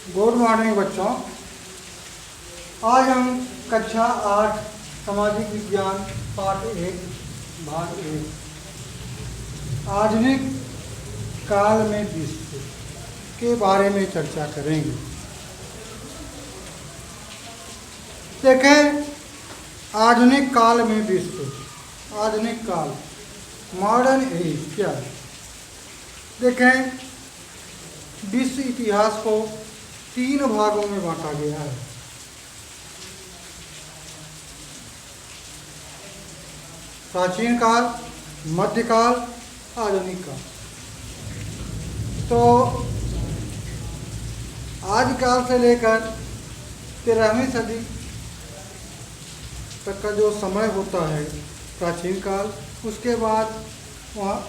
Good morning बच्चों। आज हम कक्षा 8 सामाजिक विज्ञान पाठ 1 भाग 1 आधुनिक काल में विश्व के बारे में चर्चा करेंगे। देखें, आधुनिक काल में विश्व, आधुनिक काल, मॉडर्न एज क्या है। देखें, विश्व इतिहास को 3 भागों में बांटा गया है। प्राचीन काल, मध्यकाल, आधुनिक काल। तो आदिकाल से लेकर 13वीं सदी तक का जो समय होता है प्राचीन काल, उसके बाद वहाँ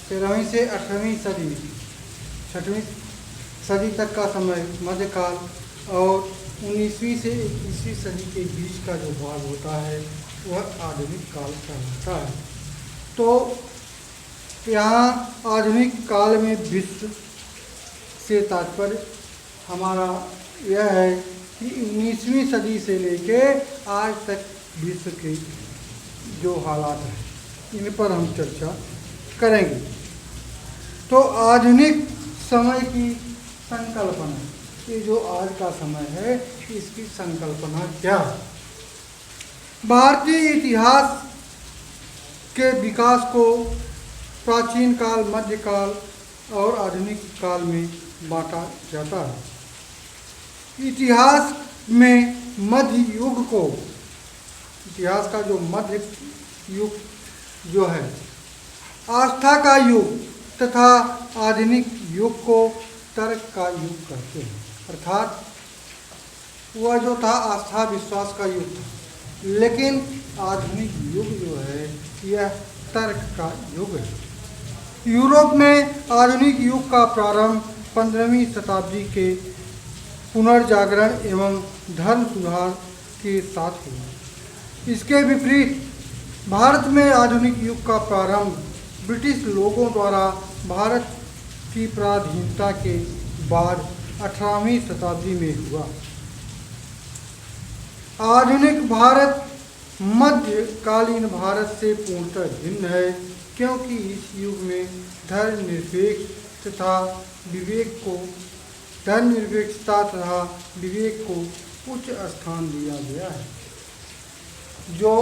13वीं से 18वीं सदी, 6वीं सदी तक का समय मध्यकाल, और 19वीं से 21वीं सदी के बीच का जो भाग होता है वह आधुनिक काल कहलाता है। तो यहाँ आधुनिक काल में विश्व से तात्पर्य हमारा यह है कि 19वीं सदी से लेके आज तक विश्व के जो हालात हैं इन पर हम चर्चा करेंगे। तो आधुनिक समय की संकल्पना, ये जो आज का समय है इसकी संकल्पना क्या है। भारतीय इतिहास के विकास को प्राचीन काल, मध्यकाल और आधुनिक काल में बांटा जाता है। इतिहास में मध्य युग को, इतिहास का जो मध्य युग जो है, आस्था का युग तथा आधुनिक युग को तर्क का युग कहते हैं। अर्थात वह जो था आस्था विश्वास का युग था, लेकिन आधुनिक युग जो है यह तर्क का युग है। यूरोप में आधुनिक युग का प्रारंभ 15वीं शताब्दी के पुनर्जागरण एवं धर्म सुधार के साथ हुआ। इसके विपरीत भारत में आधुनिक युग का प्रारंभ ब्रिटिश लोगों द्वारा भारत की पराधीनता के बाद 18वीं शताब्दी में हुआ। आधुनिक भारत मध्यकालीन भारत से पूर्णतः भिन्न है, क्योंकि इस युग में धर्मनिरपेक्षता तथा विवेक को उच्च स्थान दिया गया है। जो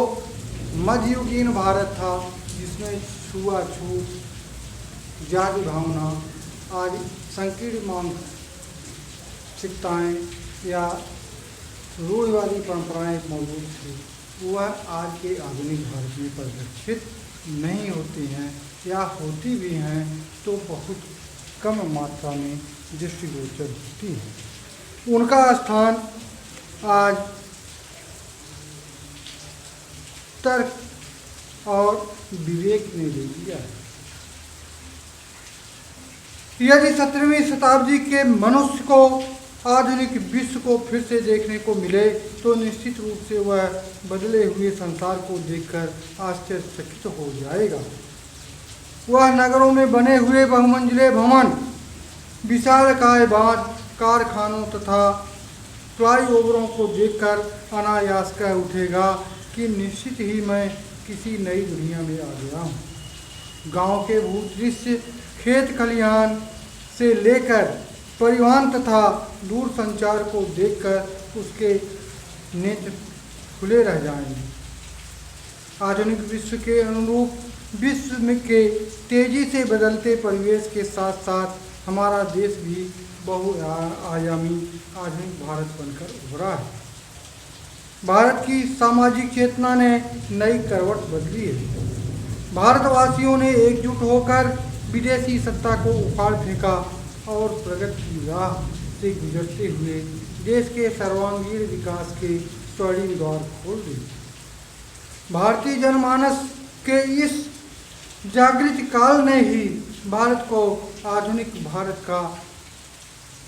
मध्ययुगीन भारत था, जिसमें छुआछूत, जाति भावना आदि संकीर्ण मानसिकताएं या रूढ़िवादी परंपराएं मौजूद थी, वह आज के आधुनिक भारत में परिलक्षित नहीं होती हैं, या होती भी हैं तो बहुत कम मात्रा में दृष्टिगोचर होती हैं। उनका स्थान आज तर्क और विवेक ने ले लिया है। यदि 17वीं शताब्दी के मनुष्य को आधुनिक विश्व को फिर से देखने को मिले तो निश्चित रूप से वह बदले हुए संसार को देखकर आश्चर्यचकित हो जाएगा। वह नगरों में बने हुए बहुमंजिले भवन, विशालकाय बांध, कारखानों तथा फ्लाईओवरों को देखकर अनायास कह उठेगा कि निश्चित ही मैं किसी नई दुनिया में आ गया हूँ। गांव के भूदृश्य, खेत खलिहान से लेकर परिवहन तथा दूर संचार को देखकर उसके नेत्र खुले रह जाएंगे। आधुनिक विश्व के अनुरूप विश्व में के तेजी से बदलते परिवेश के साथ साथ हमारा देश भी बहुआयामी आधुनिक भारत बनकर उभरा है। भारत की सामाजिक चेतना ने नई करवट बदली है। भारतवासियों ने एकजुट होकर विदेशी सत्ता को उखाड़ फेंका और प्रगति की राह से गुजरते हुए देश के सर्वांगीण विकास के स्वर्णिम द्वार खोल दिए। भारतीय जनमानस के इस जागृत काल ने ही भारत को आधुनिक भारत का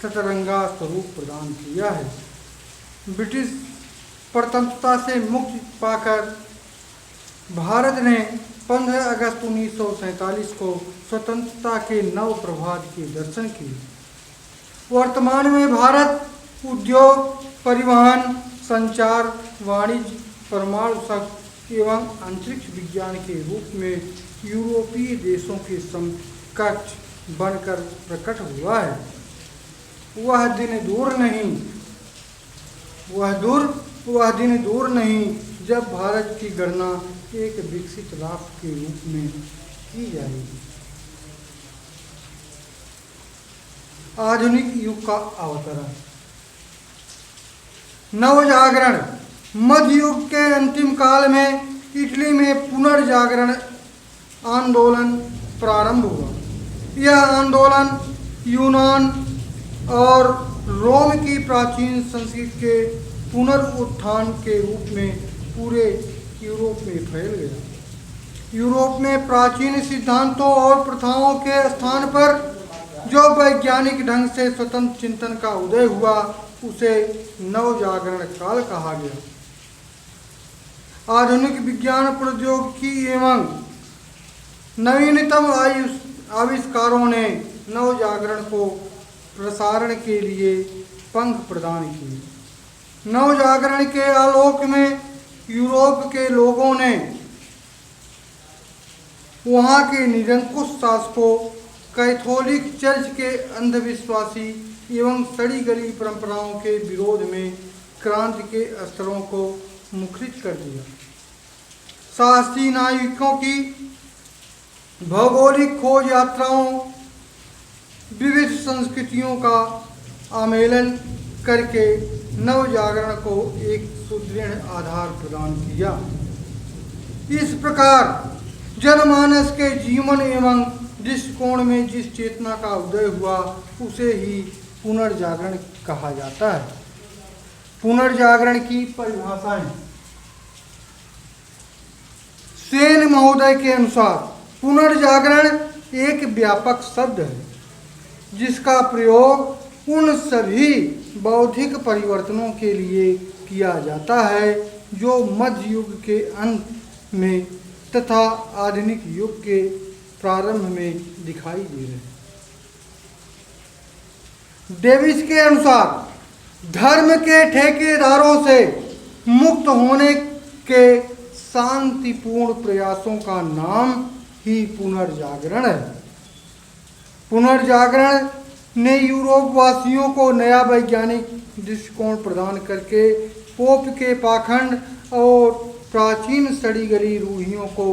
सतरंगा स्वरूप प्रदान किया है। ब्रिटिश परतंत्रता से मुक्ति पाकर भारत ने 15 अगस्त 1947 को स्वतंत्रता के नव प्रभात के दर्शन किए। वर्तमान में भारत उद्योग, परिवहन, संचार, वाणिज्य, परमाणु शक्ति एवं अंतरिक्ष विज्ञान के रूप में यूरोपीय देशों के समकक्ष बनकर प्रकट हुआ है। वह दिन दूर नहीं जब भारत की गणना एक विकसित राष्ट्र के रूप में की जाएगी। आधुनिक युग का अवतरण। नवजागरण। मध्य युग के अंतिम काल में इटली में पुनर्जागरण आंदोलन प्रारंभ हुआ। यह आंदोलन यूनान और रोम की प्राचीन संस्कृति के पुनरुत्थान के रूप में पूरे यूरोप में फैल गया। यूरोप में प्राचीन सिद्धांतों और प्रथाओं के स्थान पर जो वैज्ञानिक ढंग से स्वतंत्र चिंतन का उदय हुआ उसे नवजागरण काल कहा गया। आधुनिक विज्ञान प्रौद्योगिकी एवं नवीनतम आविष्कारों ने नवजागरण को प्रसारण के लिए पंख प्रदान किए। नवजागरण के आलोक में यूरोप के लोगों ने वहाँ के निरंकुश शासकों, कैथोलिक चर्च के अंधविश्वासी एवं सड़ी गली परंपराओं के विरोध में क्रांति के स्तरों को मुखरित कर दिया। साहसी नाविकों की भौगोलिक खोज यात्राओं, विविध संस्कृतियों का आमेलन करके नवजागरण को एक सुदृढ़ आधार प्रदान किया। इस प्रकार जनमानस के जीवन एवं दृष्टिकोण में जिस चेतना का उदय हुआ उसे ही पुनर्जागरण कहा जाता है। पुनर्जागरण की परिभाषाएं। सेन महोदय के अनुसार पुनर्जागरण एक व्यापक शब्द है जिसका प्रयोग उन सभी बौद्धिक परिवर्तनों के लिए किया जाता है जो मध्य युग के अंत में तथा आधुनिक युग के प्रारंभ में दिखाई दे रहे हैं। डेविस के अनुसार धर्म के ठेकेदारों से मुक्त होने के शांतिपूर्ण प्रयासों का नाम ही पुनर्जागरण है। पुनर्जागरण ने यूरोप वासियों को नया वैज्ञानिक दृष्टिकोण प्रदान करके पोप के पाखंड और प्राचीन सड़ी गली रूढ़ियों को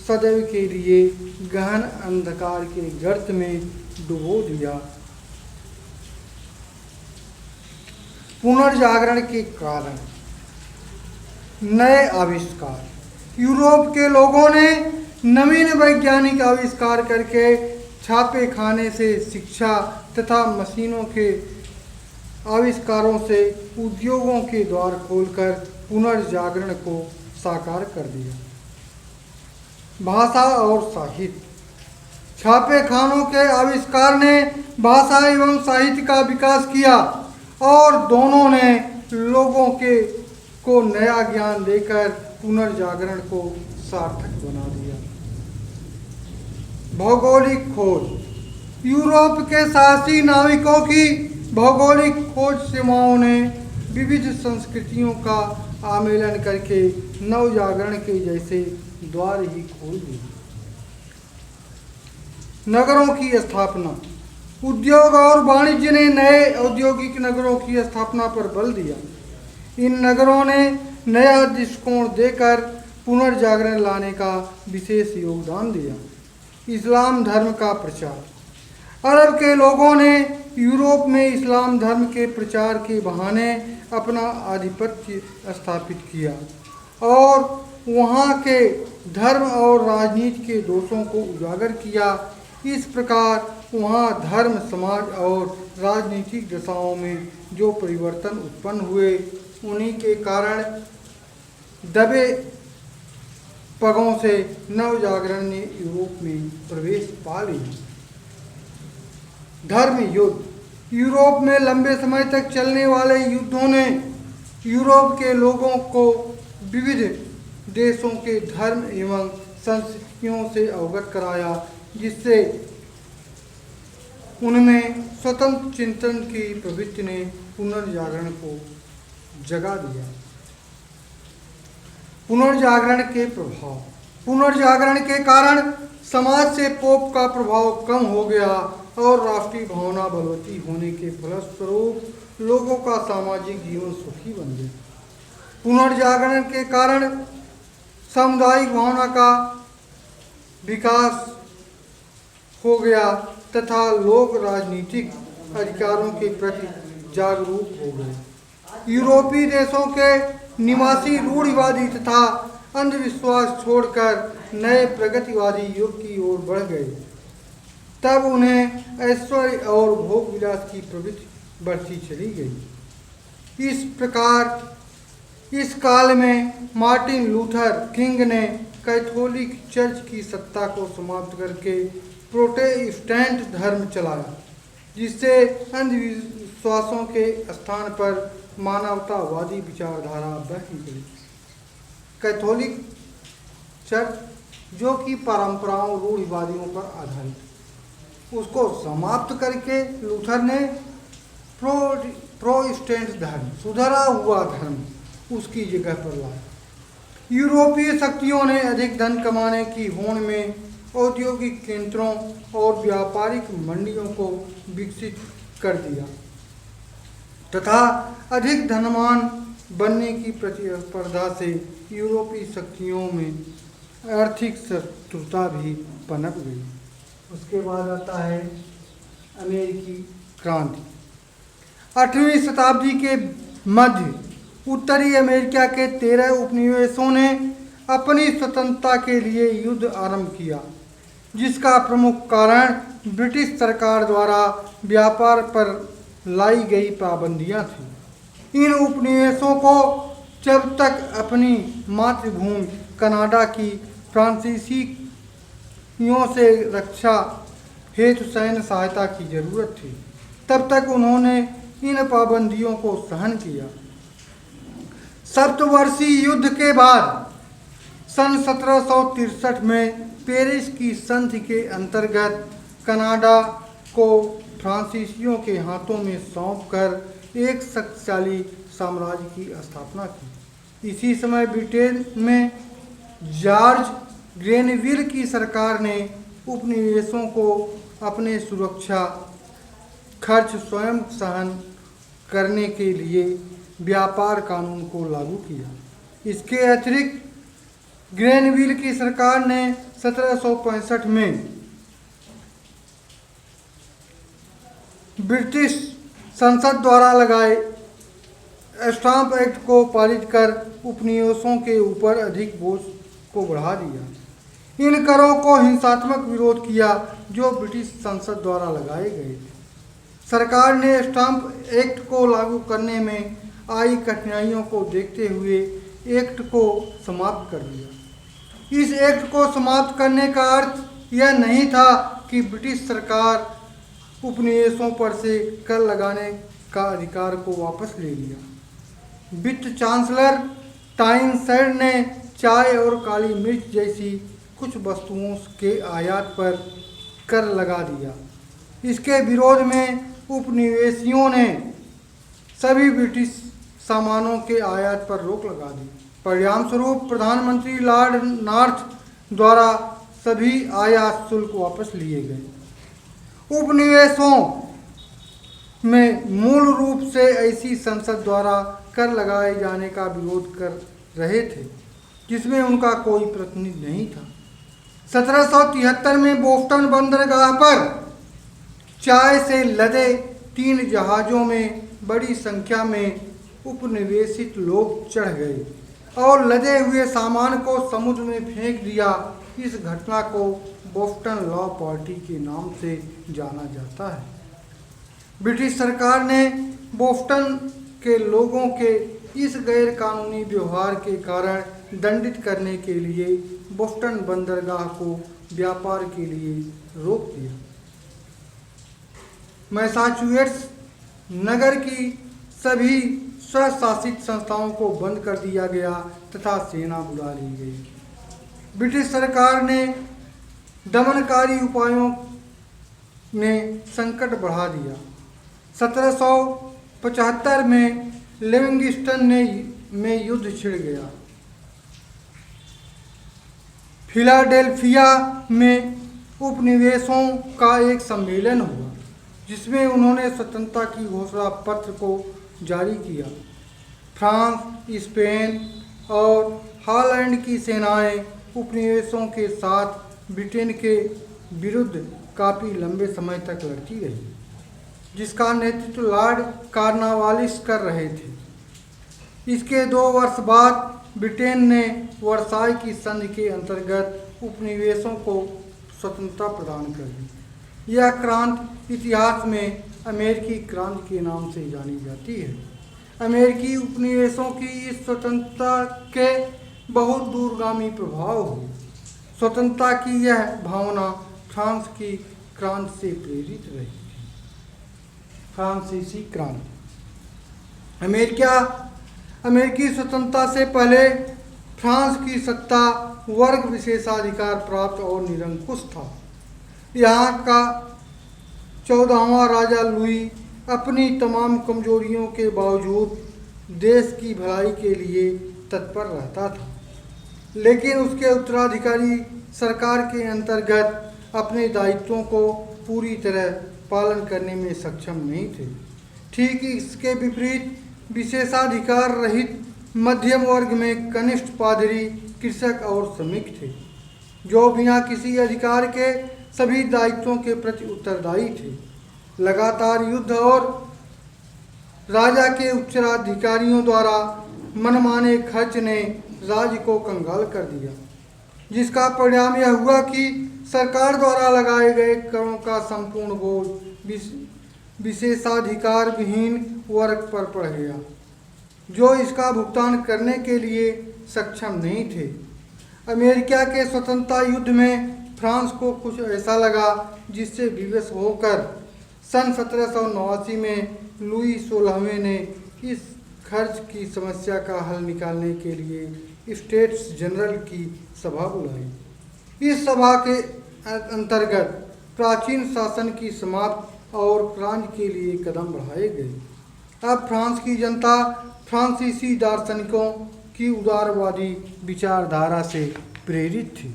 सदैव के लिए गहन अंधकार के गर्त में डुबो दिया। पुनर्जागरण के कारण। नए आविष्कार। यूरोप के लोगों ने नवीन वैज्ञानिक आविष्कार करके छापे खाने से शिक्षा तथा मशीनों के आविष्कारों से उद्योगों के द्वार खोलकर पुनर्जागरण को साकार कर दिया। भाषा और साहित्य। छापे खानों के आविष्कार ने भाषा एवं साहित्य का विकास किया और दोनों ने लोगों को नया ज्ञान देकर पुनर्जागरण को सार्थक बना दिया। भौगोलिक खोज। यूरोप के साहसी नाविकों की भौगोलिक खोज सेवाओं ने विविध संस्कृतियों का आमेलन करके नवजागरण के जैसे द्वार ही खोल दिए। नगरों की स्थापना। उद्योग और वाणिज्य ने नए औद्योगिक नगरों की स्थापना पर बल दिया। इन नगरों ने नया दृष्टिकोण देकर पुनर्जागरण लाने का विशेष योगदान दिया। इस्लाम धर्म का प्रचार। अरब के लोगों ने यूरोप में इस्लाम धर्म के प्रचार के बहाने अपना आधिपत्य स्थापित किया और वहाँ के धर्म और राजनीति के दोषों को उजागर किया। इस प्रकार वहाँ धर्म, समाज और राजनीतिक दशाओं में जो परिवर्तन उत्पन्न हुए उन्हीं के कारण दबे पगों से नवजागरण ने यूरोप में प्रवेश पा लिया। धर्म युद्ध। यूरोप में लंबे समय तक चलने वाले युद्धों ने यूरोप के लोगों को विविध देशों के धर्म एवं संस्कृतियों से अवगत कराया, जिससे उनमें स्वतंत्र चिंतन की प्रवृत्ति ने पुनर्जागरण को जगा दिया। पुनर्जागरण के प्रभाव। पुनर्जागरण के कारण समाज से पोप का प्रभाव कम हो गया और राष्ट्रीय भावना बलवती होने के फलस्वरूप लोगों का सामाजिक जीवन सुखी बन गया। पुनर्जागरण के कारण सामुदायिक भावना का विकास हो गया तथा लोग राजनीतिक अधिकारों के प्रति जागरूक हो गए। यूरोपीय देशों के निवासी रूढ़िवादी तथा अंधविश्वास छोड़कर नए प्रगतिवादी युग की ओर बढ़ गए। तब उन्हें ऐश्वर्य और भोग विलास की प्रवृत्ति बढ़ती चली गई। इस प्रकार इस काल में मार्टिन लूथर किंग ने कैथोलिक चर्च की सत्ता को समाप्त करके प्रोटेस्टेंट धर्म चलाया, जिससे अंधविश्वासों के स्थान पर मानवतावादी विचारधारा बह निकली। कैथोलिक चर्च जो कि परंपराओं रूढ़िवादियों पर आधारित, उसको समाप्त करके लूथर ने प्रोटेस्टेंट धर्म, सुधरा हुआ धर्म उसकी जगह पर लाया। यूरोपीय शक्तियों ने अधिक धन कमाने की होड़ में औद्योगिक केंद्रों और व्यापारिक मंडियों को विकसित कर दिया तथा अधिक धनवान बनने की प्रतिस्पर्धा से यूरोपीय शक्तियों में आर्थिक शत्रुता भी पनप गई। उसके बाद आता है अमेरिकी क्रांति। 8वीं शताब्दी के मध्य उत्तरी अमेरिका के 13 उपनिवेशों ने अपनी स्वतंत्रता के लिए युद्ध आरंभ किया, जिसका प्रमुख कारण ब्रिटिश सरकार द्वारा व्यापार पर लाई गई पाबंदियां थीं। इन उपनिवेशों को जब तक अपनी मातृभूमि कनाडा की फ्रांसीसियों से रक्षा हेतु सैन्य सहायता की जरूरत थी, तब तक उन्होंने इन पाबंदियों को सहन किया। सप्तवर्षीय युद्ध के बाद सन 1763 में पेरिस की संधि के अंतर्गत कनाडा को फ्रांसीसियों के हाथों में सौंपकर एक शक्तिशाली साम्राज्य की स्थापना की। इसी समय ब्रिटेन में जॉर्ज ग्रेनविल की सरकार ने उपनिवेशों को अपने सुरक्षा खर्च स्वयं सहन करने के लिए व्यापार कानून को लागू किया। इसके अतिरिक्त ग्रेनविल की सरकार ने 1765 में ब्रिटिश संसद द्वारा लगाए स्टाम्प एक्ट को पारित कर उपनिवेशों के ऊपर अधिक बोझ को बढ़ा दिया। इन करों को हिंसात्मक विरोध किया जो ब्रिटिश संसद द्वारा लगाए गए थे। सरकार ने स्टाम्प एक्ट को लागू करने में आई कठिनाइयों को देखते हुए एक्ट को समाप्त कर दिया। इस एक्ट को समाप्त करने का अर्थ यह नहीं था कि ब्रिटिश सरकार उपनिवेशों पर से कर लगाने का अधिकार को वापस ले लिया। वित्त चांसलर टाइनसेड ने चाय और काली मिर्च जैसी कुछ वस्तुओं के आयात पर कर लगा दिया। इसके विरोध में उपनिवेशियों ने सभी ब्रिटिश सामानों के आयात पर रोक लगा दी। परिणाम स्वरूप प्रधानमंत्री लॉर्ड नॉर्थ द्वारा सभी आयात शुल्क वापस लिए गए। उपनिवेशों में मूल रूप से ऐसी संसद द्वारा कर लगाए जाने का विरोध कर रहे थे जिसमें उनका कोई प्रतिनिधि नहीं था। 1773 में बोस्टन बंदरगाह पर चाय से लदे 3 जहाज़ों में बड़ी संख्या में उपनिवेशित लोग चढ़ गए और लदे हुए सामान को समुद्र में फेंक दिया। इस घटना को बोस्टन लॉ पार्टी के नाम से जाना जाता है। ब्रिटिश सरकार ने बोस्टन के लोगों के इस गैर कानूनी व्यवहार के कारण दंडित करने के लिए बोस्टन बंदरगाह को व्यापार के लिए रोक दिया। मैसाचुसेट्स नगर की सभी स्वशासित संस्थाओं को बंद कर दिया गया तथा सेना बुला ली गई। ब्रिटिश सरकार ने दमनकारी उपायों ने संकट बढ़ा दिया। 1775 में लिविंगस्टन में युद्ध छिड़ गया। फिलाडेल्फिया में उपनिवेशों का एक सम्मेलन हुआ जिसमें उन्होंने स्वतंत्रता की घोषणा पत्र को जारी किया। फ्रांस, स्पेन और हॉलैंड की सेनाएं उपनिवेशों के साथ ब्रिटेन के विरुद्ध काफ़ी लंबे समय तक लड़ती रही, जिसका नेतृत्व लॉर्ड कॉर्नवालिस कर रहे थे। इसके 2 वर्ष बाद ब्रिटेन ने वर्साई की संधि के अंतर्गत उपनिवेशों को स्वतंत्रता प्रदान कर दी। यह क्रांति इतिहास में अमेरिकी क्रांति के नाम से जानी जाती है। अमेरिकी उपनिवेशों की इस स्वतंत्रता के बहुत दूरगामी प्रभाव हुए। स्वतंत्रता की यह भावना फ्रांस की क्रांति से प्रेरित रही थी। फ्रांसीसी क्रांति। अमेरिकी स्वतंत्रता से पहले फ्रांस की सत्ता वर्ग विशेषाधिकार प्राप्त और निरंकुश था। यहाँ का 14वां राजा लुई अपनी तमाम कमजोरियों के बावजूद देश की भलाई के लिए तत्पर रहता था, लेकिन उसके उत्तराधिकारी सरकार के अंतर्गत अपने दायित्वों को पूरी तरह पालन करने में सक्षम नहीं थे। ठीक इसके विपरीत विशेषाधिकार रहित मध्यम वर्ग में कनिष्ठ पादरी, कृषक और श्रमिक थे, जो बिना किसी अधिकार के सभी दायित्वों के प्रति उत्तरदायी थे। लगातार युद्ध और राजा के उत्तराधिकारियों द्वारा मनमाने खर्च ने राज्य को कंगाल कर दिया, जिसका परिणाम यह हुआ कि सरकार द्वारा लगाए गए करों का संपूर्ण बोझ विशेषाधिकार विहीन वर्ग पर पड़ गया, जो इसका भुगतान करने के लिए सक्षम नहीं थे। अमेरिका के स्वतंत्रता युद्ध में फ्रांस को कुछ ऐसा लगा जिससे विवश होकर सन 1789 में लुई 16वें ने इस खर्च की समस्या का हल निकालने के लिए स्टेट्स जनरल की सभा बुलाई। इस सभा के अंतर्गत प्राचीन शासन की समाप्ति और क्रांति के लिए कदम बढ़ाए गए। अब फ्रांस की जनता फ्रांसीसी दार्शनिकों की उदारवादी विचारधारा से प्रेरित थी।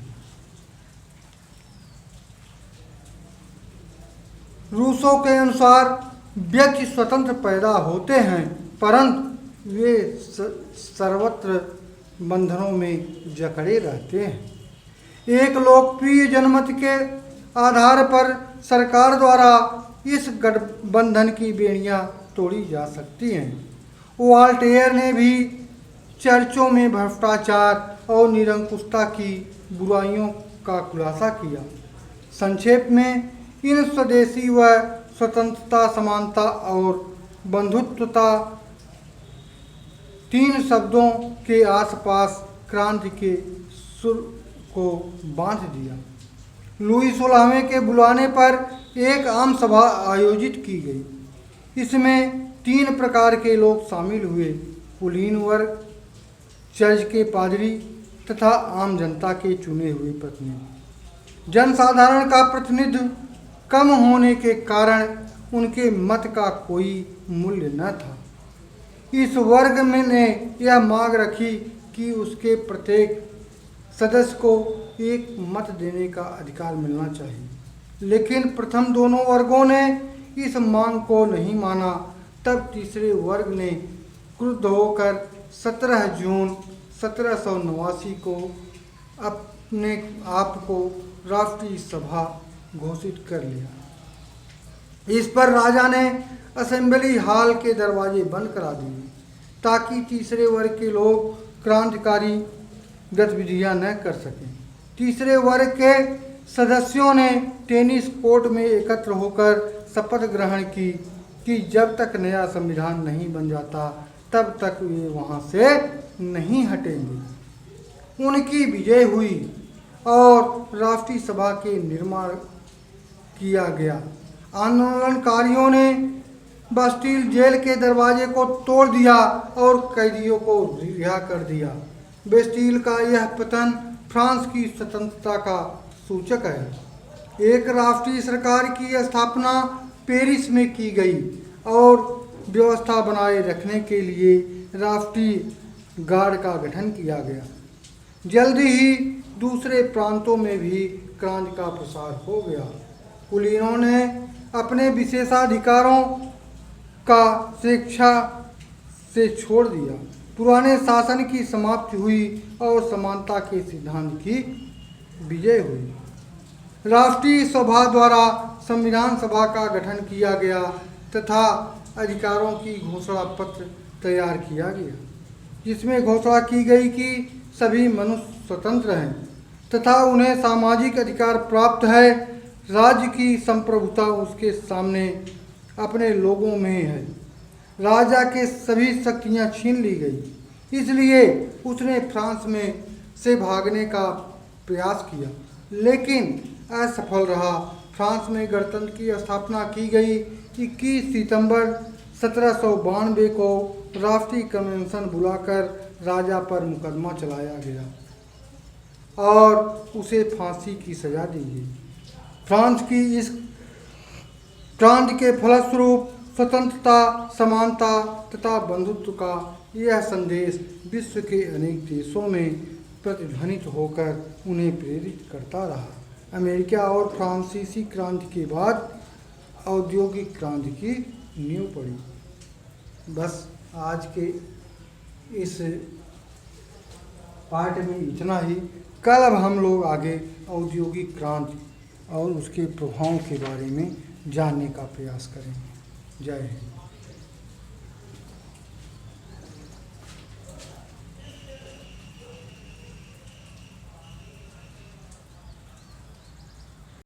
रूसों के अनुसार व्यक्ति स्वतंत्र पैदा होते हैं, परंतु वे सर्वत्र बंधनों में जकड़े रहते हैं। एक लोकप्रिय जनमत के आधार पर सरकार द्वारा इस गठबंधन की बेड़ियां तोड़ी जा सकती हैं। वॉल्टेयर ने भी चर्चों में भ्रष्टाचार और निरंकुशता की बुराइयों का खुलासा किया। संक्षेप में इन स्वदेशी व स्वतंत्रता, समानता और बंधुत्वता 3 शब्दों के आसपास क्रांति के सुर को बांध दिया। लुई 16वें के बुलाने पर एक आम सभा आयोजित की गई। इसमें 3 प्रकार के लोग शामिल हुए: कुलीन वर्ग, चर्च के पादरी तथा आम जनता के चुने हुए प्रतिनिधि। जनसाधारण का प्रतिनिधित्व कम होने के कारण उनके मत का कोई मूल्य न था। इस वर्ग में ने यह मांग रखी कि उसके प्रत्येक सदस्य को एक मत देने का अधिकार मिलना चाहिए, लेकिन प्रथम दोनों वर्गों ने इस मांग को नहीं माना। तब तीसरे वर्ग ने क्रुद्ध होकर 17 जून 1789 को अपने आप को राष्ट्रीय सभा घोषित कर लिया। इस पर राजा ने असेंबली हॉल के दरवाजे बंद करा दिए ताकि तीसरे वर्ग के लोग क्रांतिकारी गतिविधियां न कर सकें। तीसरे वर्ग के सदस्यों ने टेनिस कोर्ट में एकत्र होकर शपथ ग्रहण की कि जब तक नया संविधान नहीं बन जाता तब तक वे वहां से नहीं हटेंगे। उनकी विजय हुई और राष्ट्रीय सभा के निर्माण किया गया। आंदोलनकारियों ने बास्टील जेल के दरवाजे को तोड़ दिया और कैदियों को रिहा कर दिया। बास्टील का यह पतन फ्रांस की स्वतंत्रता का सूचक है। एक राष्ट्रीय सरकार की स्थापना पेरिस में की गई और व्यवस्था बनाए रखने के लिए राष्ट्रीय गार्ड का गठन किया गया। जल्दी ही दूसरे प्रांतों में भी क्रांति का प्रसार हो गया। कुलीनों ने अपने विशेषाधिकारों का स्वेच्छा से छोड़ दिया। पुराने शासन की समाप्ति हुई और समानता के सिद्धांत की विजय हुई। राष्ट्रीय सभा द्वारा संविधान सभा का गठन किया गया तथा अधिकारों की घोषणा पत्र तैयार किया गया, जिसमें घोषणा की गई कि सभी मनुष्य स्वतंत्र हैं तथा उन्हें सामाजिक अधिकार प्राप्त है। राज्य की संप्रभुता उसके सामने अपने लोगों में है। राजा के सभी शक्तियां छीन ली गई, इसलिए उसने फ्रांस में से भागने का प्रयास किया, लेकिन असफल रहा। फ्रांस में गणतंत्र की स्थापना की गई। 21 सितंबर 1792 को राष्ट्रीय कन्वेंशन बुलाकर राजा पर मुकदमा चलाया गया और उसे फांसी की सजा दी गई। फ्रांस की इस क्रांति के फलस्वरूप स्वतंत्रता, समानता तथा बंधुत्व का यह संदेश विश्व के अनेक देशों में प्रतिध्वनित होकर उन्हें प्रेरित करता रहा। अमेरिका और फ्रांसीसी क्रांति के बाद औद्योगिक क्रांति की नींव पड़ी। बस आज के इस पार्ट में इतना ही। कल अब हम लोग आगे औद्योगिक क्रांति और उसके प्रभावों के बारे में जानने का प्रयास करेंगे। जय हिंद।